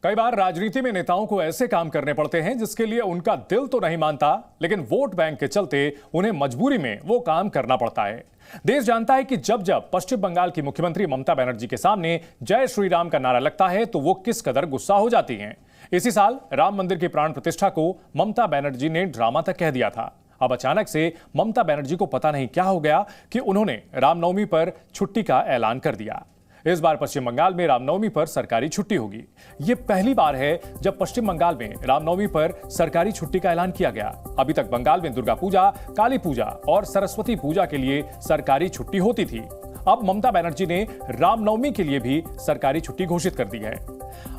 कई बार राजनीति में नेताओं को ऐसे काम करने पड़ते हैं जिसके लिए उनका दिल तो नहीं मानता, लेकिन वोट बैंक के चलते उन्हें मजबूरी में वो काम करना पड़ता है। देश जानता है कि जब जब पश्चिम बंगाल की मुख्यमंत्री ममता बनर्जी के सामने जय श्री राम का नारा लगता है तो वो किस कदर गुस्सा हो जाती हैं। इसी साल राम मंदिर की प्राण प्रतिष्ठा को ममता बनर्जी ने ड्रामा तक कह दिया था। अब अचानक से ममता बनर्जी को पता नहीं क्या हो गया कि उन्होंने रामनवमी पर छुट्टी का ऐलान कर दिया। इस बार पश्चिम बंगाल में रामनवमी पर सरकारी छुट्टी होगी। यह पहली बार है जब पश्चिम बंगाल में रामनवमी पर सरकारी छुट्टी का ऐलान किया गया। अभी तक बंगाल में दुर्गा पूजा, काली पूजा और सरस्वती पूजा के लिए सरकारी छुट्टी होती थी। अब ममता बनर्जी ने रामनवमी के लिए भी सरकारी छुट्टी घोषित कर दी है।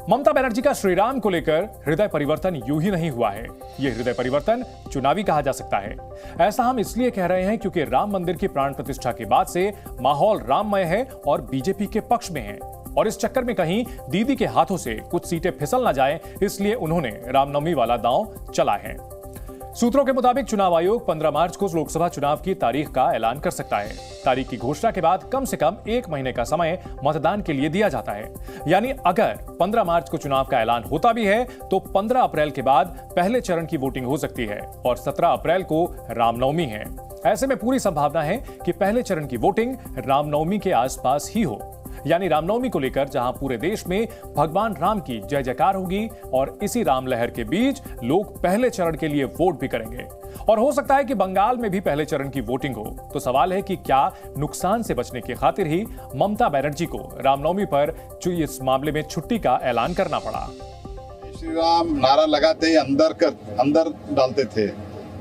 ममता बनर्जी का श्रीराम को लेकर हृदय परिवर्तन यूं ही नहीं हुआ है, यह हृदय परिवर्तन चुनावी कहा जा सकता है। ऐसा हम इसलिए कह रहे हैं क्योंकि राम मंदिर की प्राण प्रतिष्ठा के बाद से माहौल राममय है और बीजेपी के पक्ष में है, और इस चक्कर में कहीं दीदी के हाथों से कुछ सीटें फिसल ना जाए, इसलिए उन्होंने रामनवमी वाला दांव चला है। सूत्रों के मुताबिक चुनाव आयोग 15 मार्च को लोकसभा चुनाव की तारीख का ऐलान कर सकता है। तारीख की घोषणा के बाद कम से कम 1 महीने का समय मतदान के लिए दिया जाता है। यानी अगर 15 मार्च को चुनाव का ऐलान होता भी है तो 15 अप्रैल के बाद पहले चरण की वोटिंग हो सकती है और 17 अप्रैल को रामनवमी है। ऐसे में पूरी संभावना है कि पहले चरण की वोटिंग रामनवमी के आसपास ही हो, यानी रामनवमी को लेकर जहां पूरे देश में भगवान राम की जय जयकार होगी और इसी राम लहर के बीच लोग पहले चरण के लिए वोट भी करेंगे। और हो सकता है कि बंगाल में भी पहले चरण की वोटिंग हो। तो सवाल है कि क्या नुकसान से बचने की खातिर ही ममता बनर्जी को रामनवमी पर इस मामले में छुट्टी का ऐलान करना पड़ा। श्री राम नारा लगाते ही अंदर डालते थे,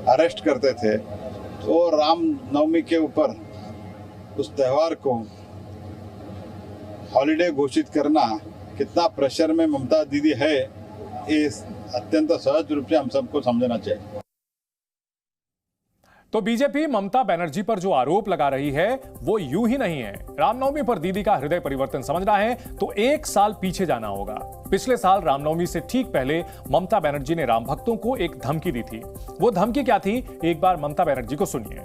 अरेस्ट करते थे, तो रामनवमी के ऊपर उस त्योहार को हॉलिडे घोषित करना कितना प्रेशर में ममता दीदी है, इस अत्यंत सहज रूप से हम सबको समझना चाहिए। तो बीजेपी ममता बनर्जी पर जो आरोप लगा रही है वो यूं ही नहीं है। रामनवमी पर दीदी का हृदय परिवर्तन समझना है तो 1 साल पीछे जाना होगा। पिछले साल रामनवमी से ठीक पहले ममता बनर्जी ने राम भक्तों को एक धमकी दी थी। वो धमकी क्या थी, एक बार ममता बनर्जी को सुनिए।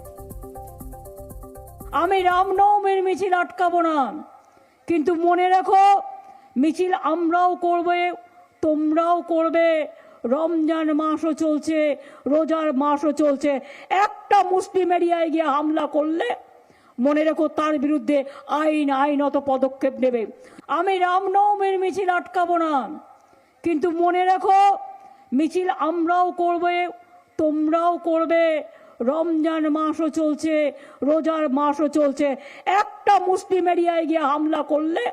आमी रामनवमीर मिছিল আটকাবো না, কিন্তু মনে রাখো মিছিল আমরাও করবে, তোমরাও করবে। রমজান মাসও চলছে, রোজার মাসও চলছে। একটা মুসলিম এরিয়ায় গিয়ে হামলা করলে মনে রেখো তার বিরুদ্ধে আইনত পদক্ষেপ নেবে। আমি রামনবমীর মিছিল আটকাবো না, কিন্তু মনে রাখো মিছিল আমরাও করবে, তোমরাও করবে। রমজান মাসও চলছে, রোজার মাসও চলছে। একটা মুসলিম এরিয়ায় গিয়ে হামলা করলে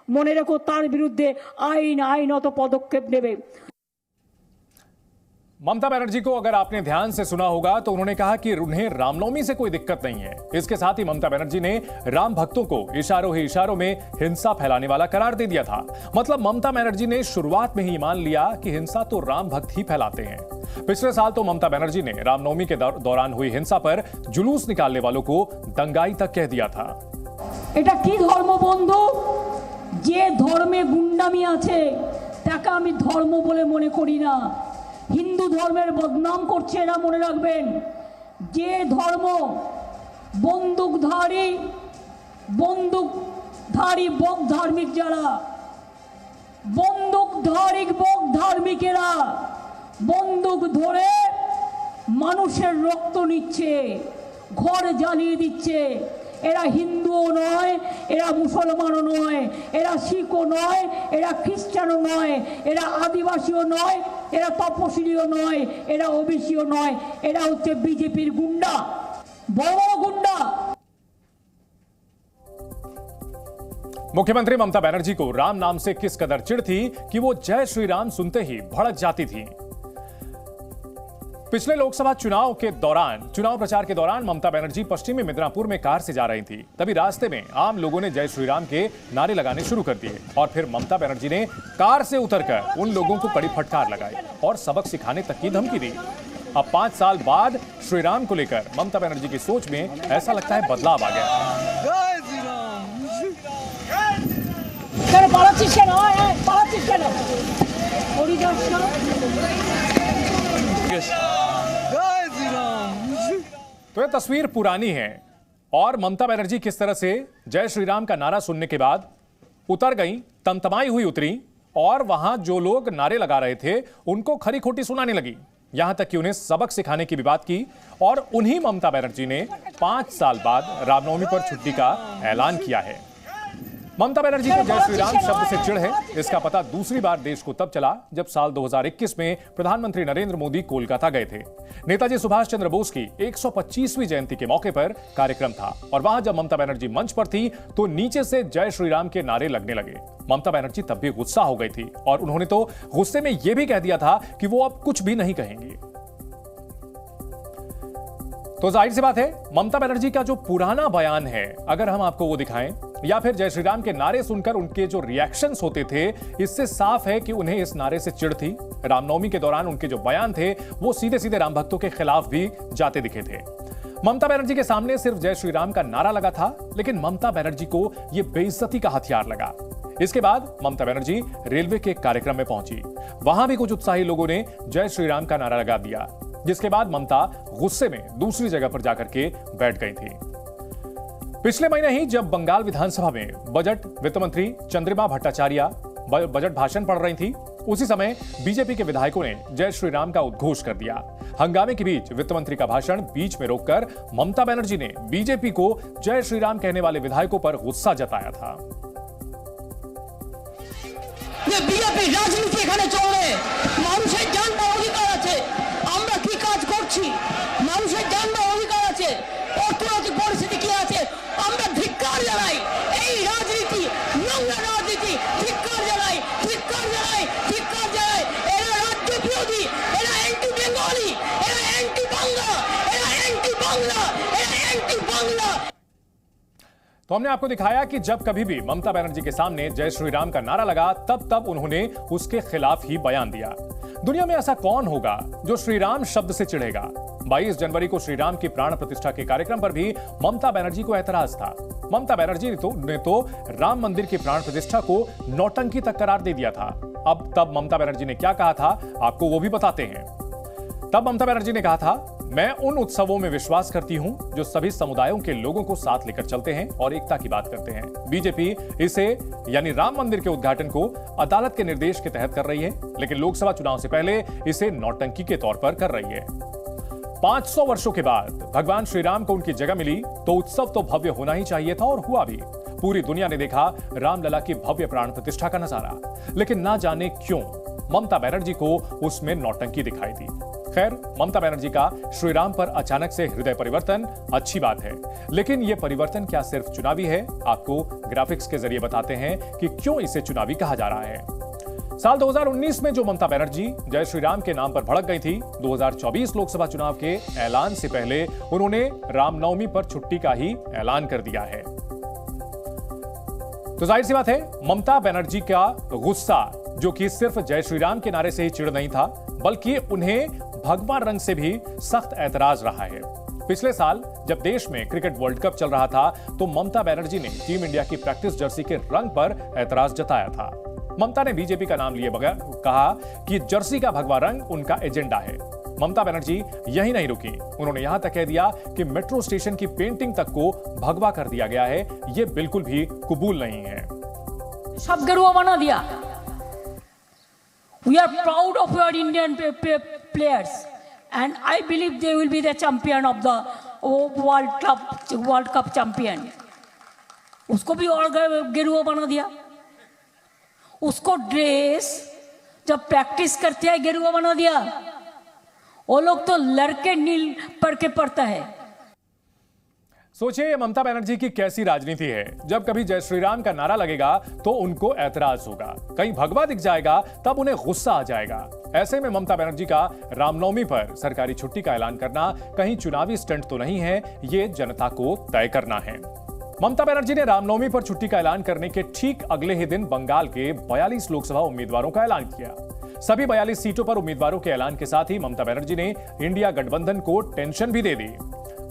মনে রেখো তার বিরুদ্ধে আইনত পদক্ষেপ নেবে। ममता बनर्जी को अगर आपने ध्यान से सुना होगा तो उन्होंने कहा कि उन्हें रामनवमी से कोई दिक्कत नहीं है। इसके साथ ही ममता बनर्जी ने राम भक्तों को इशारों ही इशारों में हिंसा फैलाने वाला करार दे दिया था। मतलब ममता बनर्जी ने शुरुआत में ही मान लिया कि हिंसा तो राम भक्त ही फैलाते हैं। पिछले साल तो ममता बनर्जी ने रामनवमी के दौरान हुई हिंसा पर जुलूस निकालने वालों को दंगाई तक कह दिया था। এটা কি ধর্ম বন্ধু? যে ধর্মে গুন্ডামি আছে তাকে আমি ধর্ম বলে মনে করি না। হিন্দু ধর্মের বদনাম করছে এরা, মনে রাখবেন। যে ধর্ম বন্দুকধারী বক ধার্মিক, যারা বন্দুকধারী বক ধার্মিকেরা বন্দুক ধরে মানুষের রক্ত নিচ্ছে, ঘর জ্বালিয়ে দিচ্ছে, এরা হিন্দুও নয়, এরা মুসলমানও নয়, এরা শিখও নয়, এরা খ্রিস্টানও নয়, এরা আদিবাসীও নয়, এরা তপশিলীও নয়, এরা ওবিসিও নয়, এরা হচ্ছে বিজেপির গুন্ডা, বড় গুন্ডা। मुख्यमंत्री ममता बनर्जी को राम नाम से किस कदर चिढ़ थी कि वो जय श्री राम सुनते ही भड़क जाती थी। पिछले लोकसभा चुनाव प्रचार के दौरान ममता बनर्जी पश्चिमी मिदनापुर में कार से जा रही थी। तभी रास्ते में आम लोगों ने जय श्री राम के नारे लगाने शुरू कर दिए और फिर ममता बनर्जी ने कार से उतरकर उन लोगों को कड़ी फटकार लगाई और सबक सिखाने तक की धमकी दी। अब 5 साल बाद श्री राम को लेकर ममता बनर्जी की सोच में ऐसा लगता है बदलाव आ गया। तो यह तस्वीर पुरानी है और ममता बनर्जी किस तरह से जय श्री राम का नारा सुनने के बाद उतर गई, तमतमाई हुई उतरी और वहां जो लोग नारे लगा रहे थे उनको खरी खोटी सुनाने लगी। यहां तक कि उन्हें सबक सिखाने की भी बात की। और उन्हीं ममता बनर्जी ने 5 साल बाद रामनवमी पर छुट्टी का ऐलान किया है। ममता बनर्जी को जय श्री राम शब्द से चिढ़ है, इसका पता दूसरी बार देश को तब चला जब साल 2021 में प्रधानमंत्री नरेंद्र मोदी कोलकाता गए थे। नेताजी सुभाष चंद्र बोस की 125वीं जयंती के मौके पर कार्यक्रम था और वहां जब ममता बनर्जी मंच पर थी तो नीचे से जय श्री राम के नारे लगने लगे। ममता बनर्जी तब भी गुस्सा हो गई थी और उन्होंने तो गुस्से में यह भी कह दिया था कि वो अब कुछ भी नहीं कहेंगी। तो जाहिर सी बात है, ममता बनर्जी का जो पुराना बयान है अगर हम आपको वो दिखाएं या फिर जय श्री राम के नारे सुनकर उनके जो रिएक्शंस होते थे, इससे साफ है कि उन्हें इस नारे से चिढ़ थी। रामनवमी के दौरान उनके जो बयान थे वो सीधे सीधे राम भक्तों के खिलाफ भी जाते दिखे थे। ममता बनर्जी के सामने सिर्फ जय श्री राम का नारा लगा था, लेकिन ममता बनर्जी को यह बेइज्जती का हथियार लगा। इसके बाद ममता बनर्जी रेलवे के कार्यक्रम में पहुंची। वहां भी कुछ उत्साही लोगों ने जय श्री राम का नारा लगा दिया, जिसके बाद ममता गुस्से में दूसरी जगह पर जाकर के बैठ गई थी। पिछले महीने ही जब बंगाल विधानसभा में बजट वित्त मंत्री चंद्रिमा भट्टाचार्य बजट भाषण पढ़ रही थी, उसी समय बीजेपी के विधायकों ने जय श्री राम का उद्घोष कर दिया। हंगामे के बीच वित्त मंत्री का भाषण बीच में रोककर ममता बनर्जी ने बीजेपी को जय श्री राम कहने वाले विधायकों पर गुस्सा जताया था। বিজেপি রাজনীতি এখানে চলে, মানুষের জানবার অধিকার আছে, আমরা কি কাজ করছি মানুষের জানবার অধিকার আছে, অর্থনৈতিক পরিস্থিতি কি আছে আমরা ধিক্কার জানাই। এই রাজনীতি নোংরা রাজনীতি, ধিক্কার জানাই, ধিক্কার জানাই, ধিক্কার জানাই। এরা রাজ্য বিরোধী, এরা অ্যান্টি বেঙ্গলি, এরা অ্যান্টি বাংলা, এরা অ্যান্টি বাংলা, এরা অ্যান্টি বাংলা। तो हमने आपको दिखाया कि जब कभी भी ममता बनर्जी के सामने जय श्री राम का नारा लगा तब उन्होंने उसके खिलाफ ही बयान दिया। दुनिया में ऐसा कौन होगा जो श्री राम शब्द से चिढ़ेगा। 22 जनवरी को श्री राम की प्राण प्रतिष्ठा के कार्यक्रम पर भी ममता बनर्जी को ऐतराज था। ममता बनर्जी ने तो राम मंदिर की प्राण प्रतिष्ठा को नौटंकी तक करार दे दिया था। अब तब ममता बनर्जी ने क्या कहा था आपको वो भी बताते हैं। तब ममता बनर्जी ने कहा था, मैं उन उत्सवों में विश्वास करती हूं जो सभी समुदायों के लोगों को साथ लेकर चलते हैं और एकता की बात करते हैं। बीजेपी इसे यानी राम मंदिर के उद्घाटन को अदालत के निर्देश के तहत कर रही है, लेकिन लोकसभा चुनाव से पहले इसे नौटंकी के तौर पर कर रही है। 500 वर्षों के बाद भगवान श्री राम को उनकी जगह मिली तो उत्सव तो भव्य होना ही चाहिए था और हुआ भी। पूरी दुनिया ने देखा रामलला की भव्य प्राण प्रतिष्ठा का नजारा, लेकिन ना जाने क्यों ममता बनर्जी को उसमें नौटंकी दिखाई दी। खैर, ममता बनर्जी का श्री राम पर अचानक से हृदय परिवर्तन अच्छी बात है, लेकिन यह परिवर्तन क्या सिर्फ चुनावी है? आपको ग्राफिक्स के जरिए बताते हैं कि क्यों इसे चुनावी कहा जा रहा है। साल 2019 में जो ममता बनर्जी जय श्री राम के नाम पर भड़क गई थी, 2024 लोकसभा चुनाव के ऐलान से पहले उन्होंने रामनवमी पर छुट्टी का ही ऐलान कर दिया है। तो जाहिर सी बात है, ममता बनर्जी का गुस्सा जो कि सिर्फ जय श्री राम के नारे से ही चिढ़ नहीं था, बल्कि उन्हें भगवा रंग से भी सख्त ऐतराज रहा है। पिछले साल जब देश में क्रिकेट वर्ल्ड कप चल रहा था तो ममता बनर्जी ने टीम इंडिया की प्रैक्टिस जर्सी के रंग पर ऐतराज जताया था। ममता ने बीजेपी का नाम लिए बगैर कहा कि जर्सी का भगवा रंग उनका एजेंडा है। ममता बनर्जी यही नहीं रुकी, उन्होंने यहां तक कह दिया कि मेट्रो स्टेशन की पेंटिंग तक को भगवा कर दिया गया है, यह बिल्कुल भी कबूल नहीं है। सब गेरुआ बना दिया। We are proud of your Indian players, and I believe they will be the champion of the World Cup champion. उसको भी और गेरुआ बना दिया। उसको ड्रेस जब प्रैक्टिस करते हैं गेरुआ बना दिया। वो लोग तो लड़के नील पढ़ के पढ़ता है। सोचिए ममता बनर्जी की कैसी राजनीति है। जब कभी जय श्री राम का नारा लगेगा तो उनको ऐतराज होगा, कहीं भगवा दिख जाएगा तब उन्हें गुस्सा आ जाएगा। ऐसे में ममता बनर्जी का रामनवमी पर सरकारी छुट्टी का ऐलान करना कहीं चुनावी स्टंट तो नहीं है, ये जनता को तय करना है। ममता बनर्जी ने रामनवमी पर छुट्टी का ऐलान करने के ठीक अगले ही दिन बंगाल के 42 लोकसभा उम्मीदवारों का ऐलान किया। सभी 42 सीटों पर उम्मीदवारों के ऐलान के साथ ही ममता बनर्जी ने इंडिया गठबंधन को टेंशन भी दे दी।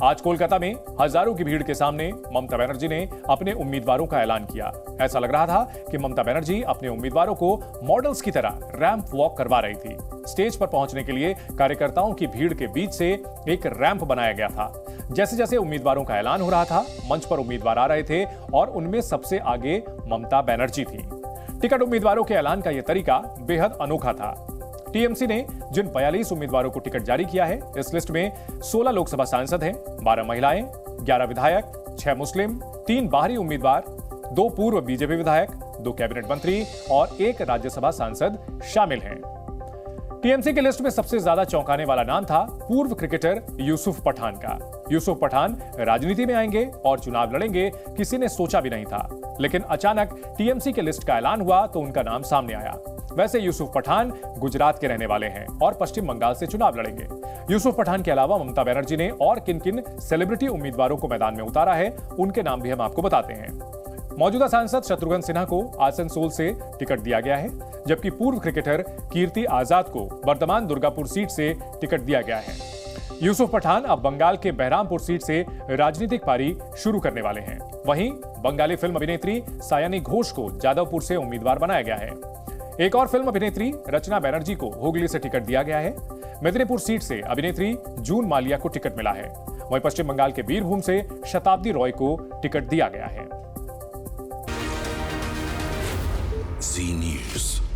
आज कोलकाता में हजारों की भीड़ के सामने ममता बनर्जी ने अपने उम्मीदवारों का ऐलान किया। ऐसा लग रहा था कि ममता बनर्जी अपने उम्मीदवारों को मॉडल्स की तरह रैंप वॉक करवा रही थी। स्टेज पर पहुंचने के लिए कार्यकर्ताओं की भीड़ के बीच से एक रैंप बनाया गया था। जैसे जैसे उम्मीदवारों का ऐलान हो रहा था, मंच पर उम्मीदवार आ रहे थे और उनमें सबसे आगे ममता बनर्जी थी। टिकट उम्मीदवारों के ऐलान का यह तरीका बेहद अनोखा था। टीएमसी ने जिन 42 उम्मीदवारों को टिकट जारी किया है, इस लिस्ट में 16 लोकसभा सांसद हैं, 12 महिलाएं, 11 विधायक, 6 मुस्लिम, 3 बाहरी उम्मीदवार, 2 पूर्व बीजेपी विधायक, 2 कैबिनेट मंत्री और 1 राज्यसभा सांसद शामिल हैं। टीएमसी की लिस्ट में सबसे ज्यादा चौंकाने वाला नाम था पूर्व क्रिकेटर यूसुफ पठान का। यूसुफ पठान राजनीति में आएंगे और चुनाव लड़ेंगे, किसी ने सोचा भी नहीं था, लेकिन अचानक टीएमसी के लिस्ट का ऐलान हुआ तो उनका नाम सामने आया। वैसे यूसुफ पठान गुजरात के रहने वाले हैं और पश्चिम बंगाल से चुनाव लड़ेंगे। यूसुफ पठान के अलावा ममता बनर्जी ने और किन किन सेलिब्रिटी उम्मीदवारों को मैदान में उतारा है, उनके नाम भी हम आपको बताते हैं। मौजूदा सांसद शत्रुघ्न सिन्हा को आसनसोल से टिकट दिया गया है, जबकि पूर्व क्रिकेटर कीर्ति आजाद को वर्धमान दुर्गापुर सीट से टिकट दिया गया है। यूसुफ पठान अब बंगाल के बहरामपुर सीट से राजनीतिक पारी शुरू करने वाले हैं। वहीं बंगाली फिल्म अभिनेत्री सायानी घोष को जादवपुर से उम्मीदवार बनाया गया है। एक और फिल्म अभिनेत्री रचना बनर्जी को हुगली से टिकट दिया गया है। मेदिनीपुर सीट से अभिनेत्री जून मालिया को टिकट मिला है। वहीं पश्चिम बंगाल के बीरभूम से शताब्दी रॉय को टिकट दिया गया है। जी न्यूज़।